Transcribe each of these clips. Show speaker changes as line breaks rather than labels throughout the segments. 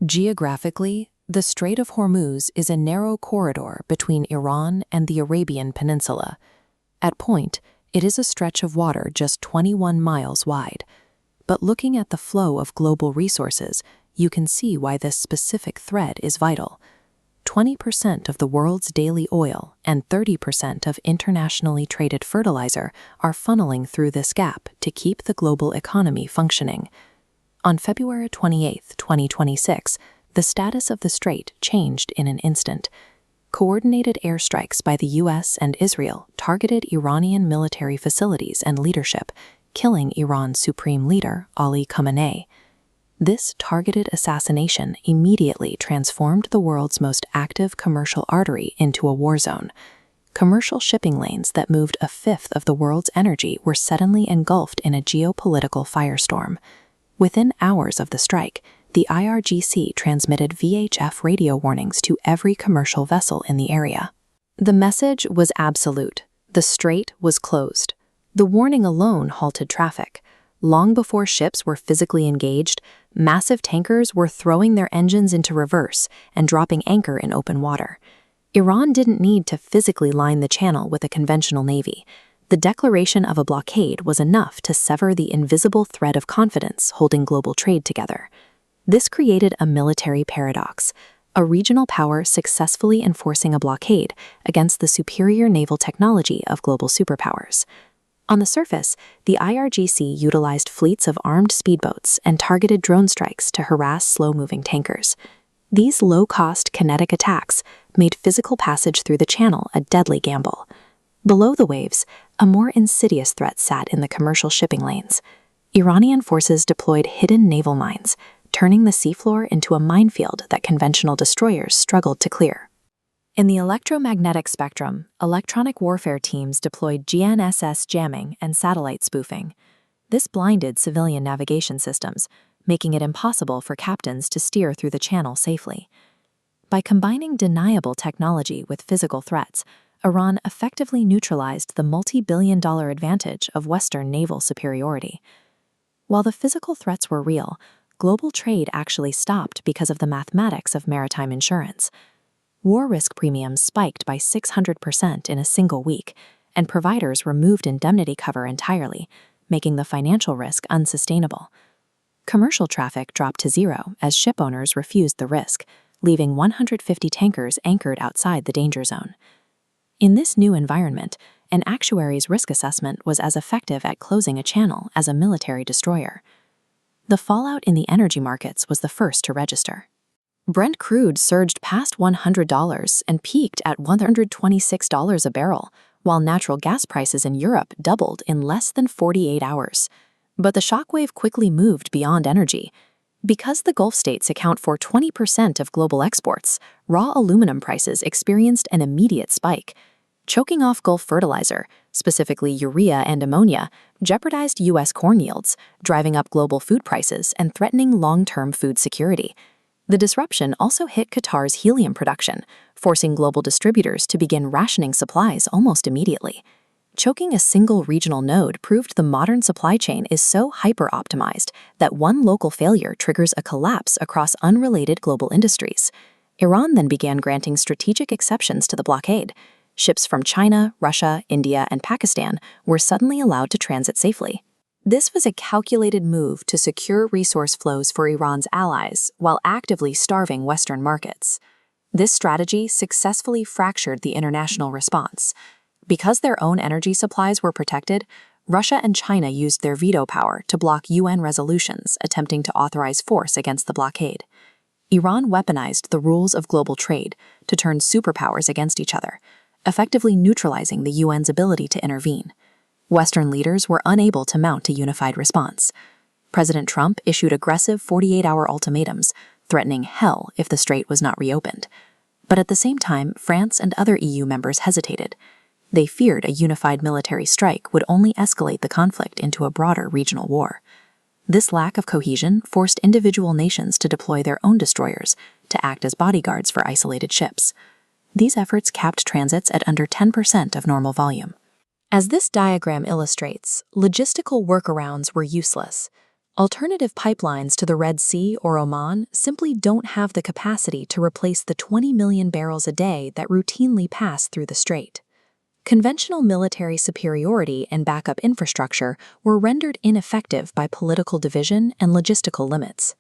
Geographically, the Strait of Hormuz is a narrow corridor between Iran and the Arabian Peninsula. At point, it is a stretch of water just 21 miles wide. But looking at the flow of global resources, you can see why this specific thread is vital. 20% of the world's daily oil and 30% of internationally traded fertilizer are funneling through this gap to keep the global economy functioning. On February 28, 2026, the status of the strait changed in an instant. Coordinated airstrikes by the US and Israel targeted Iranian military facilities and leadership, killing Iran's supreme leader, Ali Khamenei. This targeted assassination immediately transformed the world's most active commercial artery into a war zone. Commercial shipping lanes that moved a fifth of the world's energy were suddenly engulfed in a geopolitical firestorm. Within hours of the strike, the IRGC transmitted VHF radio warnings to every commercial vessel in the area. The message was absolute. The strait was closed. The warning alone halted traffic. Long before ships were physically engaged, massive tankers were throwing their engines into reverse and dropping anchor in open water. Iran didn't need to physically line the channel with a conventional navy. The declaration of a blockade was enough to sever the invisible thread of confidence holding global trade together. This created a military paradox, a regional power successfully enforcing a blockade against the superior naval technology of global superpowers. On the surface, the IRGC utilized fleets of armed speedboats and targeted drone strikes to harass slow-moving tankers. These low-cost kinetic attacks made physical passage through the channel a deadly gamble. Below the waves, a more insidious threat sat in the commercial shipping lanes. Iranian forces deployed hidden naval mines, turning the seafloor into a minefield that conventional destroyers struggled to clear. In the electromagnetic spectrum, electronic warfare teams deployed GNSS jamming and satellite spoofing. This blinded civilian navigation systems, making it impossible for captains to steer through the channel safely. By combining deniable technology with physical threats, Iran effectively neutralized the multi-billion-dollar advantage of Western naval superiority. While the physical threats were real, global trade actually stopped because of the mathematics of maritime insurance. War risk premiums spiked by 600% in a single week, and providers removed indemnity cover entirely, making the financial risk unsustainable. Commercial traffic dropped to zero as ship owners refused the risk, leaving 150 tankers anchored outside the danger zone. In this new environment, an actuary's risk assessment was as effective at closing a channel as a military destroyer. The fallout in the energy markets was the first to register. Brent crude surged past $100 and peaked at $126 a barrel, while natural gas prices in Europe doubled in less than 48 hours. But the shockwave quickly moved beyond energy. Because the Gulf states account for 20% of global exports, raw aluminum prices experienced an immediate spike. Choking off Gulf fertilizer, specifically urea and ammonia, jeopardized U.S. corn yields, driving up global food prices and threatening long-term food security. The disruption also hit Qatar's helium production, forcing global distributors to begin rationing supplies almost immediately. Choking a single regional node proved the modern supply chain is so hyper-optimized that one local failure triggers a collapse across unrelated global industries. Iran then began granting strategic exceptions to the blockade. Ships from China, Russia, India, and Pakistan were suddenly allowed to transit safely. This was a calculated move to secure resource flows for Iran's allies while actively starving Western markets. This strategy successfully fractured the international response. Because their own energy supplies were protected, Russia and China used their veto power to block UN resolutions attempting to authorize force against the blockade. Iran weaponized the rules of global trade to turn superpowers against each other, effectively neutralizing the UN's ability to intervene. Western leaders were unable to mount a unified response. President Trump issued aggressive 48-hour ultimatums, threatening hell if the strait was not reopened. But at the same time, France and other EU members hesitated. They feared a unified military strike would only escalate the conflict into a broader regional war. This lack of cohesion forced individual nations to deploy their own destroyers to act as bodyguards for isolated ships. These efforts capped transits at under 10% of normal volume. As this diagram illustrates, logistical workarounds were useless. Alternative pipelines to the Red Sea or Oman simply don't have the capacity to replace the 20 million barrels a day that routinely pass through the Strait. Conventional military superiority and backup infrastructure were rendered ineffective by political division and logistical limits.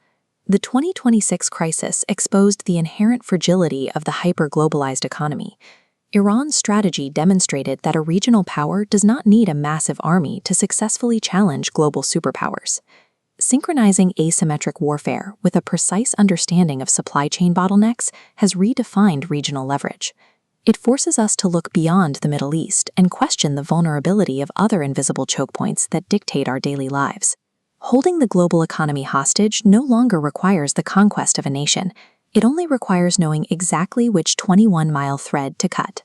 The 2026 crisis exposed the inherent fragility of the hyper-globalized economy. Iran's strategy demonstrated that a regional power does not need a massive army to successfully challenge global superpowers. Synchronizing asymmetric warfare with a precise understanding of supply chain bottlenecks has redefined regional leverage. It forces us to look beyond the Middle East and question the vulnerability of other invisible choke points that dictate our daily lives. Holding the global economy hostage no longer requires the conquest of a nation. It only requires knowing exactly which 21-mile thread to cut.